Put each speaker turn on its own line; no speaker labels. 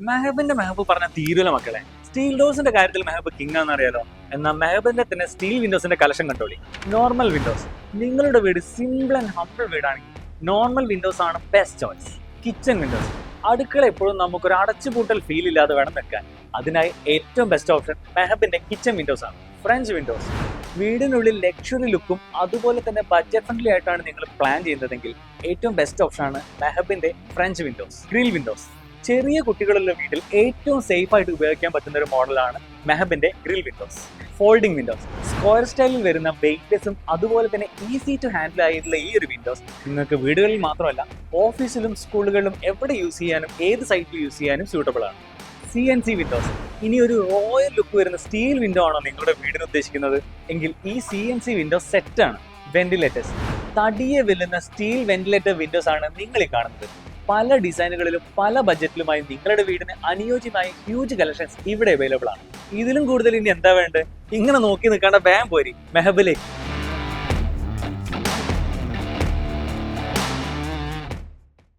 മെഹബ് പറഞ്ഞ തീരുല മക്കളെ. സ്റ്റീൽ ഡോസിന്റെ കാര്യത്തിൽ മെഹബ് കിങ് ആണെന്നറിയാലോ. എന്നാൽ മെഹബിന്റെ തന്നെ സ്റ്റീൽ വിൻഡോസിന്റെ കളക്ഷൻ കണ്ടോളി. Normal windows. നിങ്ങളുടെ വീട് സിമ്പിൾ ആൻഡ് ഹംബിൾ വീടാണെങ്കിൽ നോർമൽ വിൻഡോസ് ആണ് ബെസ്റ്റ് ചോയ്സ്. Kitchen windows. അടുക്കള എപ്പോഴും നമുക്കൊരു അടച്ചുപൂട്ടൽ ഫീൽ ഇല്ലാതെ വേണം നിൽക്കാൻ. അതിനായി ഏറ്റവും ബെസ്റ്റ് ഓപ്ഷൻ മെഹബിന്റെ കിച്ചൺ വിൻഡോസ് ആണ്. French Windows. വീടിനുള്ളിൽ ലക്ഷറി ലുക്കും അതുപോലെ തന്നെ ബഡ്ജറ്റ് ഫ്രണ്ട്ലി ആയിട്ടാണ് നിങ്ങൾ പ്ലാൻ ചെയ്യുന്നതെങ്കിൽ ഏറ്റവും ബെസ്റ്റ് ഓപ്ഷൻ ആണ് മെഹബിന്റെ ഫ്രഞ്ച് വിൻഡോസ്. Grill Windows. ചെറിയ കുട്ടികളുള്ള വീട്ടിൽ ഏറ്റവും സേഫ് ആയിട്ട് ഉപയോഗിക്കാൻ പറ്റുന്ന ഒരു മോഡലാണ് മെഹബിന്റെ grill windows. Folding windows. Square സ്റ്റൈലിൽ വരുന്ന വെയിറ്റ്ലെസ്സും അതുപോലെ തന്നെ ഈസി ടു ഹാൻഡിൽ ആയിട്ടുള്ള ഈ ഒരു വിൻഡോസ് നിങ്ങൾക്ക് വീടുകളിൽ മാത്രമല്ല ഓഫീസിലും സ്കൂളുകളിലും എവിടെ യൂസ് ചെയ്യാനും ഏത് സൈറ്റിൽ യൂസ് ചെയ്യാനും സ്യൂട്ടബിൾ ആണ്. CNC Windows. ഇനി ഒരു റോയൽ ലുക്ക് വരുന്ന സ്റ്റീൽ വിൻഡോ ആണോ നിങ്ങളുടെ വീടിന് ഉദ്ദേശിക്കുന്നത് എങ്കിൽ ഈ CNC വിൻഡോ സെറ്റ് ആണ്. വെന്റിലേറ്റേഴ്സ്. തടിയെ വെല്ലുന്ന സ്റ്റീൽ വെന്റിലേറ്റർ വിൻഡോസ് ആണ് നിങ്ങൾ ഈ കാണുന്നത്. പല ഡിസൈനുകളിലും പല ബഡ്ജറ്റിലുമായി നിങ്ങളുടെ വീടിന് അനുയോജ്യമായ ഹ്യൂജ് കളക്ഷൻസ് ഇവിടെ അവൈലബിൾ ആണ്. ഇതിലും കൂടുതൽ ഇനി എന്താ വേണ്ടത്? ഇങ്ങനെ നോക്കി നിൽക്കേണ്ട വേഗം പോരി മെഹബിലേക്ക്.